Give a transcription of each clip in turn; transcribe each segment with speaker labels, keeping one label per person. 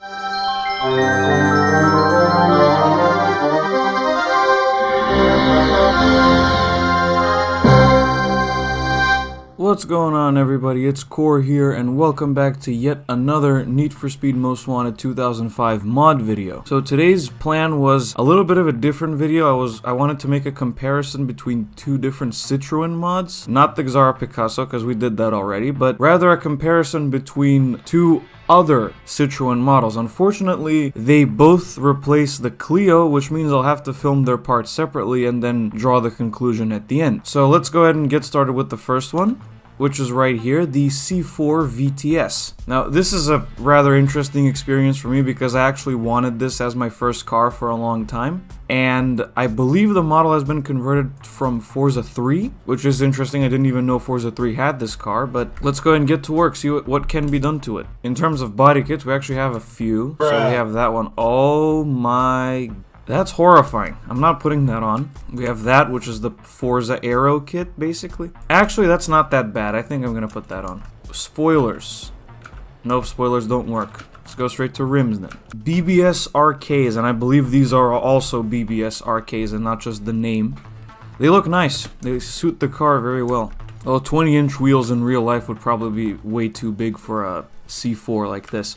Speaker 1: What's going on, everybody? It's Core here, and welcome back to yet another Need for Speed Most Wanted 2005 mod video. So today's plan was a little bit of a different video. I wanted to make a comparison between two different Citroen mods, not the Xara Picasso because we did that already, but rather a comparison between two other Citroen models. Unfortunately, they both replace the Clio, which means I'll have to film their parts separately and then draw the conclusion at the end. So let's go ahead and get started with the first one, which is right here, the C4 VTS. Now, this is a rather interesting experience for me because I actually wanted this as my first car for a long time. And I believe the model has been converted from Forza 3, which is interesting. I didn't even know Forza 3 had this car, but let's go ahead and get to work, see what can be done to it. In terms of body kits, we actually have a few. So we have that one. Oh my... That's horrifying. I'm not putting that on. We have that, which is the Forza Aero kit, basically. Actually, that's not that bad. I think I'm gonna put that on. Spoilers. Nope, spoilers don't work. Let's go straight to rims then. BBS RKs, and I believe these are also BBS RKs and not just the name. They look nice. They suit the car very well. Well, 20-inch wheels in real life would probably be way too big for a C4 like this.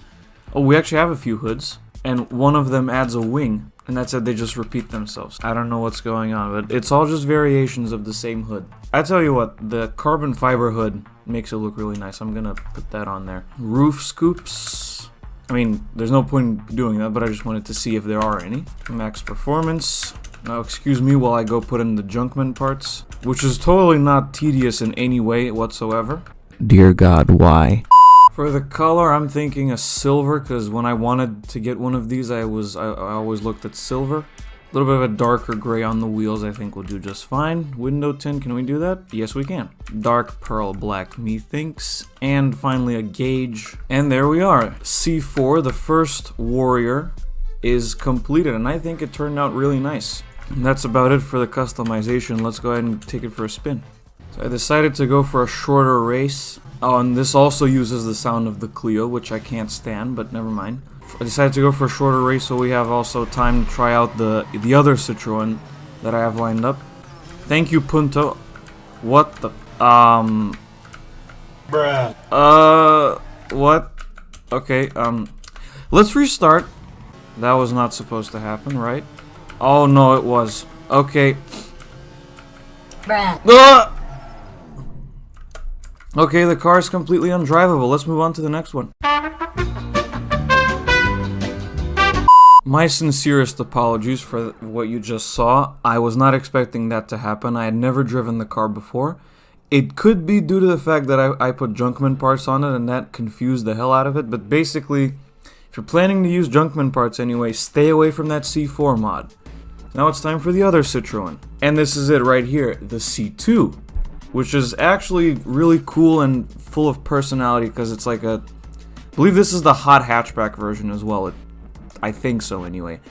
Speaker 1: Oh, we actually have a few hoods, and one of them adds a wing. And that's it, they just repeat themselves. I don't know what's going on, but it's all just variations of the same hood. I tell you what, the carbon fiber hood makes it look really nice. I'm gonna put that on there. Roof scoops. I mean, there's no point in doing that, but I just wanted to see if there are any. Max performance. Now, excuse me while I go put in the Junkman parts, which is totally not tedious in any way whatsoever. Dear God, why? For the color, I'm thinking a silver, because when I wanted to get one of these, I always looked at silver. A little bit of a darker gray on the wheels, I think will do just fine. Window tint, can we do that? Yes, we can. Dark pearl black, methinks. And finally a gauge. And there we are. C4, the first Warrior, is completed, and I think it turned out really nice. And that's about it for the customization. Let's go ahead and take it for a spin. So I decided to go for a shorter race. Oh, and this also uses the sound of the Clio, which I can't stand, but never mind. I decided to go for a shorter race so we have also time to try out the other Citroen that I have lined up. Thank you, Punto. What the... Bruh. What? Okay, let's restart. That was not supposed to happen, right? Oh, no, it was. Okay. Bruh. Okay, the car is completely undrivable. Let's move on to the next one. My sincerest apologies for what you just saw. I was not expecting that to happen. I had never driven the car before. It could be due to the fact that I put Junkman parts on it and that confused the hell out of it. But basically, if you're planning to use Junkman parts anyway, stay away from that C4 mod. Now it's time for the other Citroen. And this is it right here, the C2. Which is actually really cool and full of personality because it's like a... I believe this is the hot hatchback version as well. I think so anyway.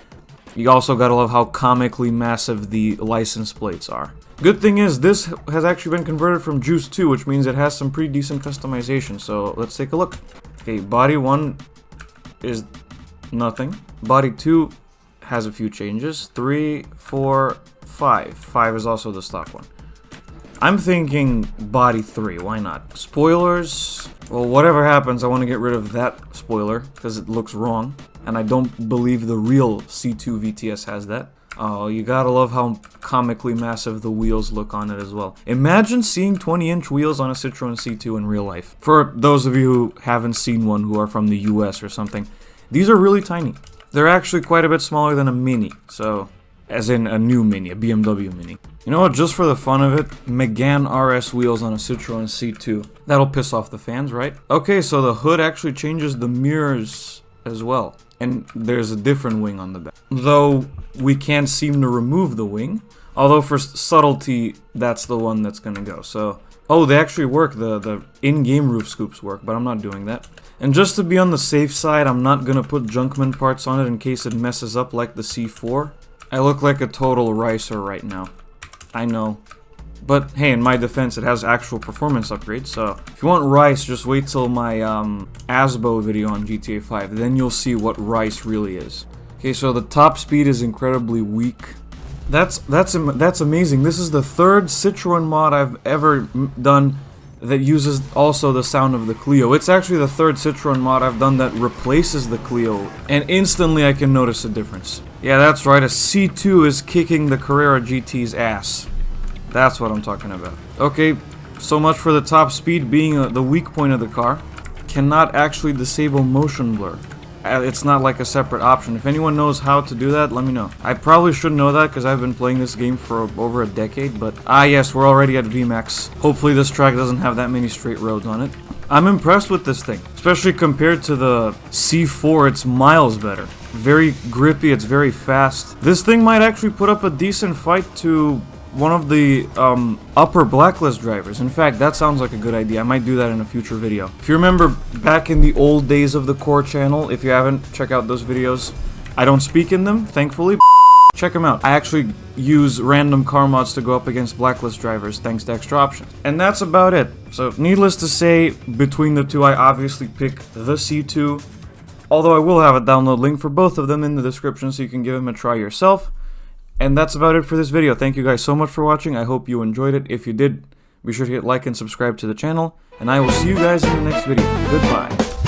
Speaker 1: You also gotta love how comically massive the license plates are. Good thing is, this has actually been converted from Juice 2, which means it has some pretty decent customization. So let's take a look. Okay, body 1 is nothing. Body 2 has a few changes. 3, 4, 5. 5 is also the stock one. I'm thinking body 3, why not? Spoilers, well, whatever happens, I want to get rid of that spoiler, because it looks wrong, and I don't believe the real C2 VTS has that. Oh, you gotta love how comically massive the wheels look on it as well. Imagine seeing 20-inch wheels on a Citroen C2 in real life. For those of you who haven't seen one, who are from the US or something, these are really tiny. They're actually quite a bit smaller than a Mini, so... As in a new Mini, a BMW Mini. You know what, just for the fun of it, Megane RS wheels on a Citroen C2. That'll piss off the fans, right? Okay, so the hood actually changes the mirrors as well. And there's a different wing on the back. Though, we can't seem to remove the wing. Although for subtlety, that's the one that's gonna go, so... Oh, they actually work, the in-game roof scoops work, but I'm not doing that. And just to be on the safe side, I'm not gonna put Junkman parts on it in case it messes up like the C4. I look like a total ricer right now. I know. But hey, in my defense, it has actual performance upgrades, so if you want rice, just wait till my ASBO video on GTA 5, then you'll see what rice really is. Okay, so the top speed is incredibly weak. That's amazing. This is the third Citroen mod I've ever done that uses also the sound of the Clio. It's actually the third Citroen mod I've done that replaces the Clio, and instantly I can notice a difference. Yeah, that's right, a C2 is kicking the Carrera GT's ass. That's what I'm talking about. Okay, so much for the top speed being the weak point of the car. Cannot actually disable motion blur. It's not like a separate option. If anyone knows how to do that, let me know. I probably should know that because I've been playing this game for over a decade, but yes, we're already at VMAX. Hopefully this track doesn't have that many straight roads on it. I'm impressed with this thing, especially compared to the C4, it's miles better. Very grippy, it's very fast. This thing might actually put up a decent fight to one of the upper blacklist drivers. In fact, that sounds like a good idea. I might do that in a future video. If you remember back in the old days of the Core channel, if you haven't, check out those videos. I don't speak in them, thankfully. Check them out. I actually use random car mods to go up against blacklist drivers thanks to extra options. And that's about it. So needless to say, between the two, I obviously pick the C2. Although I will have a download link for both of them in the description so you can give them a try yourself. And that's about it for this video. Thank you guys so much for watching. I hope you enjoyed it. If you did, be sure to hit like and subscribe to the channel. And I will see you guys in the next video. Goodbye.